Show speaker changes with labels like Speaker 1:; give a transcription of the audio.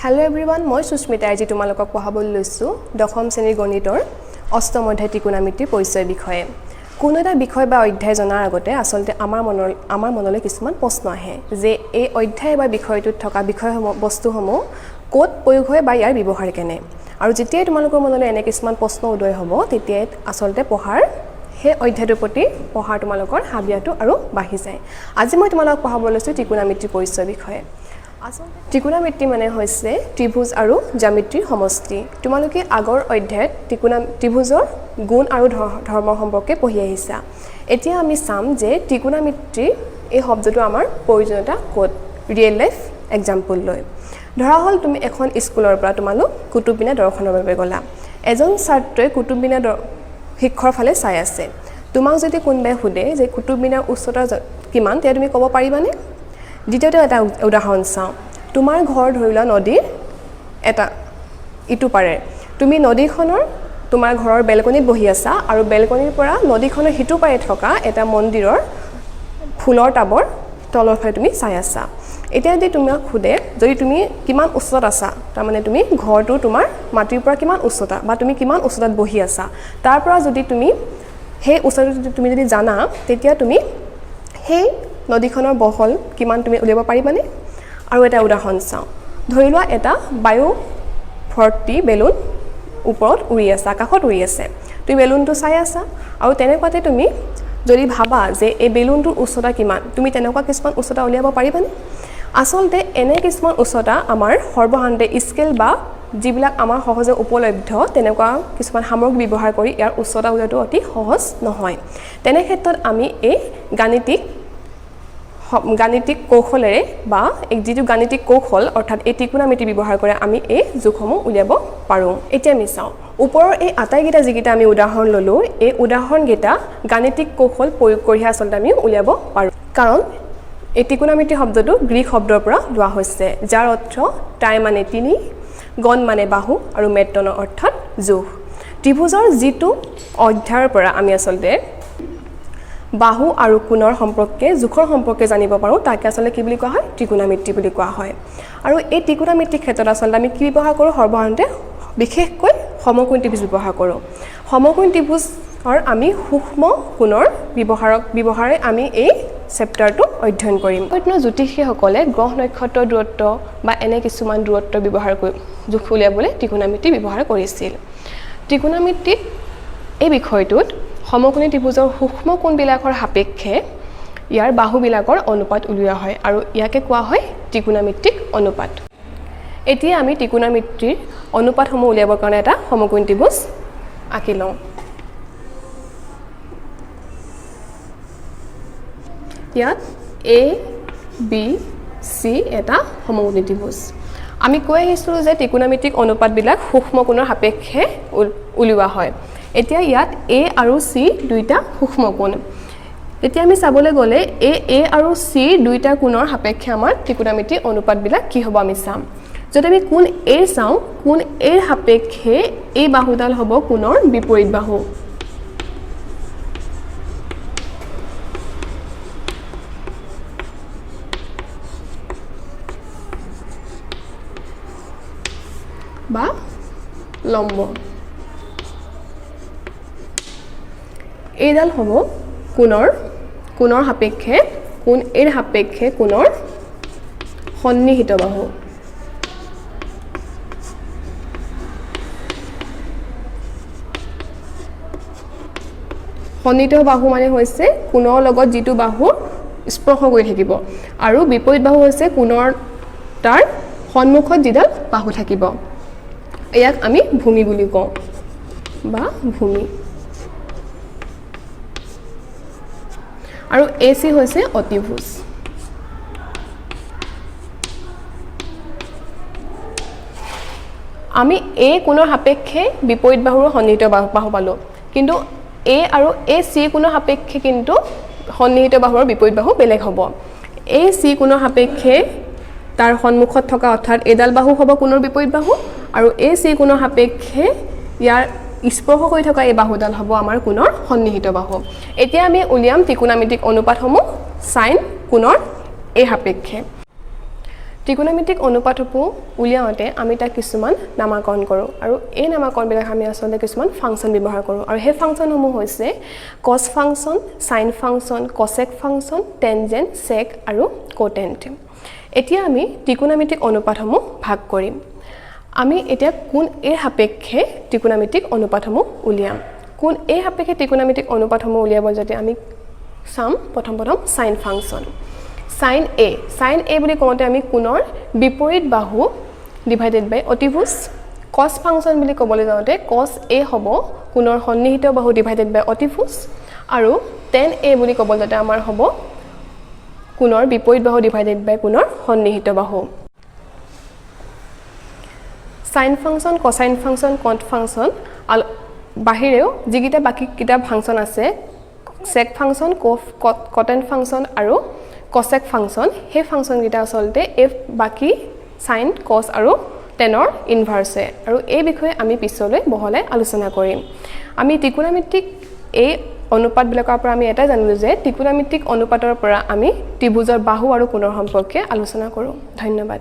Speaker 1: Hello everyone, মই সুস্মিতা আজি তোমালোকক পঢ়াবলৈ লৈছো দশম শ্ৰেণীৰ গণিতৰ অষ্টম অধ্যায় ত্ৰিকোণমিতিৰ পৰিচয় বিষয়ে। কোনো এটা বিষয় বা অধ্যায় জনাৰ আগতে আসলতে আমাৰ মনলৈ কিছুমান প্ৰশ্ন আহে যে এই অধ্যায় বা বিষয়টোত থকা বিষয়সমূহ বস্তুসমূহ ক'ত প্ৰয়োগ হয় বা ইয়াৰ ব্যৱহাৰ কেনে। আৰু যেতিয়া তোমালোকৰ মনলৈ এনে কিছুমান প্ৰশ্ন উদয় হ'ব তেতিয়া আসলতে পঢ়াৰ সেই অধ্যায়টোৰ প্ৰতি পঢ়াৰ তোমালোকৰ হাবিয়াটো আৰু বাঢ়ি যায়। আজি মই তোমালোকক পঢ়াবলৈ লৈছো ত্ৰিকোণমিতিৰ পৰিচয় বিষয়ে। ত্ৰিকোণমিতি মানে হৈছে ত্ৰিভুজ আৰু জ্যামিতিৰ সমষ্টি। তোমালোকে আগৰ অধ্যায়ত ত্ৰিভুজৰ গুণ আৰু ধৰ্ম সম্পৰ্কে পঢ়ি আহিছা। এতিয়া আমি চাম যে ত্ৰিকোণমিতি এই শব্দটো আমাৰ প্ৰয়োজনীয়তা ক'ত ৰিয়েল লাইফ এক্সাম্পল লৈ। ধৰা হ'ল তুমি এখন স্কুলৰ পৰা তোমালোক কুতুব মিনাৰ দৰ্শনৰ বাবে গ'লা। এজন ছাত্ৰই কুতুব মিনাৰ শিখৰৰ ফালে চাই আছে। তোমাক যদি কোনোবাই সোধে যে কুতুব মিনাৰ উচ্চতা কিমান তেতিয়া তুমি ক'ব পাৰিবানে? দ্বিতীয়তে এটা উদাহৰণ চাওঁ। তোমাৰ ঘৰ ধৰি লোৱা নদীৰ এটা ইটো পাৰে। তুমি নদীখনৰ তোমাৰ ঘৰৰ বেলকনিত বহি আছা আৰু বেলকনিৰ পৰা নদীখনৰ সিটো পাৰে থকা এটা মন্দিৰৰ ফুলৰ টাবৰ তলৰ ফালে তুমি চাই আছা। এতিয়া যদি তোমাক সোধে যদি তুমি কিমান উচ্চতাত আছা, তাৰমানে তুমি ঘৰটো তোমাৰ মাটিৰ পৰা কিমান উচ্চতা বা তুমি কিমান উচ্চতাত বহি আছা, তাৰ পৰা যদি তুমি সেই উচ্চতাটো তুমি যদি জানা তেতিয়া তুমি সেই নদীখনৰ বহল কিমান তুমি উলিয়াব পাৰিবানে? আৰু এটা উদাহৰণ চাওঁ। ধৰি লোৱা এটা বায়ু ভৰ্তি বেলুন ওপৰত উৰি আছে, আকাশত উৰি আছে। তুমি বেলুনটো চাই আছা আৰু তেনেকুৱাতে তুমি যদি ভাবা যে এই বেলুনটোৰ উচ্চতা কিমান, তুমি তেনেকুৱা কিছুমান উচ্চতা উলিয়াব পাৰিবানে? আসলতে এনে কিছুমান উচ্চতা আমাৰ সৰ্বসাধাৰণতে স্কেল বা যিবিলাক আমাৰ সহজে উপলব্ধ তেনেকুৱা কিছুমান সামগ্ৰী ব্যৱহাৰ কৰি ইয়াৰ উচ্চতা উলিওৱাটো অতি সহজ নহয়। তেনে ক্ষেত্ৰত আমি এই গাণিতিক কৌশলেৰে বা যিটো গাণিতিক কৌশল অৰ্থাৎ এই ত্ৰিকোণমিতি ব্যৱহাৰ কৰি আমি এই জোখসমূহ উলিয়াব পাৰোঁ। এতিয়া আমি চাওঁ ওপৰৰ এই আটাইকেইটা যিকেইটা আমি উদাহৰণ ল'লোঁ এই উদাহৰণকেইটা গাণিতিক কৌশল প্ৰয়োগ কৰিহে আচলতে আমি উলিয়াব পাৰোঁ। কাৰণ এই ত্ৰিকোণমিতি শব্দটো গ্ৰীক শব্দৰ পৰা লোৱা হৈছে যাৰ অৰ্থ ট্ৰাই মানে তিনি, গণ মানে বাহু আৰু মেট্ৰনৰ অৰ্থাৎ জোখ। ত্ৰিভুজৰ যিটো অধ্যায়ৰ পৰা আমি আচলতে বাহু আৰু কোণৰ সম্পৰ্কে জোখৰ সম্পৰ্কে জানিব পাৰোঁ তাকে আচলতে কি বুলি কোৱা হয় ত্ৰিকোণমিতি বুলি কোৱা হয়। আৰু এই ত্ৰিকোণমিতিৰ ক্ষেত্ৰত আচলতে আমি কি ব্যৱহাৰ কৰোঁ সৰ্বসাধাৰণতে বিশেষকৈ সমকোণী ত্ৰিভুজ ব্যৱহাৰ কৰোঁ। সমকোণী ত্ৰিভুজৰ আমি সূক্ষ্ম কোণৰ ব্যৱহাৰে আমি এই চেপ্টাৰটো অধ্যয়ন কৰিম। জ্যোতিষীসকলে গ্ৰহ নক্ষত্ৰৰ দূৰত্ব বা এনে কিছুমান দূৰত্ব ব্যৱহাৰ কৰি জোখ উলিয়াবলৈ ত্ৰিকোণমিতি ব্যৱহাৰ কৰিছিল। ত্ৰিকোণমিতিত এই বিষয়টোত সমকোণী ত্ৰিভুজৰ সূক্ষ্ম কোণবিলাকৰ সাপেক্ষে ইয়াৰ বাহুবিলাকৰ অনুপাত উলিওৱা হয় আৰু ইয়াকে কোৱা হয় ত্ৰিকোণমিতিক অনুপাত। এতিয়া আমি ত্ৰিকোণমিতিৰ অনুপাতসমূহ উলিয়াবৰ কাৰণে এটা সমকোণী ত্ৰিভুজ আঁকি লওঁ। ইয়াত এ বি চি এটা সমকোণী ত্ৰিভুজ। আমি কৈ আহিছিলোঁ যে ত্ৰিকোণমিতিক অনুপাতবিলাক সূক্ষ্ম কোণৰ সাপেক্ষে উলিওৱা হয়। এতিয়া ইয়াত এ আৰু চি দুইটা সূক্ষ্ম কোণ। এতিয়া আমি চাবলৈ গ'লে এ আৰু চি দুইটা কোণৰ সাপেক্ষে আমাৰ ত্ৰিকোণমিতিৰ অনুপাতবিলাক কি হ'ব আমি চাম। যদি আমি কোণ এ চাওঁ কোণ এৰ সাপেক্ষে এই বাহুডাল হ'ব কোণৰ বিপৰীত বাহু। বা লম্ব। এইডাল হ'ব কোণৰ সাপেক্ষে কোণ এৰ সাপেক্ষে কোণৰ সন্নিহিত বাহু। সন্নিহিত বাহু মানে হৈছে কোণৰ লগত যিটো বাহু স্পৰ্শ কৰি থাকিব আৰু বিপৰীত বাহু হৈছে কোণৰ তাৰ সন্মুখত যিডাল বাহু থাকিব। ইয়াক আমি ভূমি বুলি কওঁ বা ভূমি। আৰু এ চি হৈছে অতিভুজ। আমি এ কোণৰ সাপেক্ষে বিপৰীত বাহুৰ সন্নিহিত বাহু পালোঁ, কিন্তু এ আৰু এ চি কোণৰ সাপেক্ষে কিন্তু সন্নিহিত বাহুৰ বিপৰীত বাহু বেলেগ হ'ব। এ চি কোণৰ সাপেক্ষে তাৰ সন্মুখত থকা অৰ্থাৎ এডাল বাহু হ'ব কোণৰ বিপৰীত বাহু আৰু এ চি কোণৰ সাপেক্ষে ইয়াৰ স্পৰ্শ কৰি থকা এই বাহুডাল হ'ব আমাৰ কোণৰ সন্নিহিত বাহু। এতিয়া আমি উলিয়াম ত্ৰিকোণমিতিক অনুপাতসমূহ সাইন কোণৰ এই সাপেক্ষে। ত্ৰিকোণমিতিক অনুপাতসমূহ উলিয়াওঁতে আমি তাক কিছুমান নামাকৰণ কৰোঁ আৰু এই নামাকৰণবিলাক আমি আচলতে কিছুমান ফাংচন ব্যৱহাৰ কৰোঁ আৰু সেই ফাংচনসমূহ হৈছে কছ function, sign function, কছেক function, tangent, সেক আৰু কোটেণ্ট। এতিয়া আমি ত্ৰিকোণমিতিক অনুপাতসমূহ ভাগ কৰিম। আমি এতিয়া কোন এৰ সাপেক্ষে ত্ৰিকোণমিতিক অনুপাতসমূহ উলিয়াম। কোন এৰ সাপেক্ষে ত্ৰিকোণমিতিক অনুপাতসমূহ উলিয়াব যদি আমি চাম প্ৰথম সাইন ফাংচন। সাইন এ বুলি কওঁতে আমি কোণৰ বিপৰীত বাহু ডিভাইডেড বাই অতিভুজ। কছ ফাংচন বুলি ক'বলৈ যাওঁতে কছ এ হ'ব কোণৰ সন্নিহিত বাহু ডিভাইডেড বাই অতিভুজ আৰু টেন এ বুলি ক'বলৈ যাওঁতে আমাৰ হ'ব কোণৰ বিপৰীত বাহু ডিভাইডেড বাই কোণৰ সন্নিহিত বাহু। সাইন ফাংচন, কছাইন ফাংচন, কট ফাংচন বাহিৰেও যিকেইটা বাকীকেইটা ফাংচন আছে সেক ফাংচন, কটেণ্ট ফাংচন আৰু কছেক ফাংচন, সেই ফাংচনকেইটা আচলতে এই বাকী সাইন, কছ আৰু টেনৰ ইনভাৰ্ছে আৰু এই বিষয়ে আমি পিছলৈ বহলাই আলোচনা কৰিম। আমি ত্ৰিকোণমিতিক এই অনুপাতবিলাকৰ পৰা আমি এটাই জানিলোঁ যে ত্ৰিকোণমিতিক অনুপাতৰ পৰা আমি ত্ৰিভুজৰ বাহু আৰু কোণৰ সম্পৰ্কে আলোচনা কৰোঁ। ধন্যবাদ।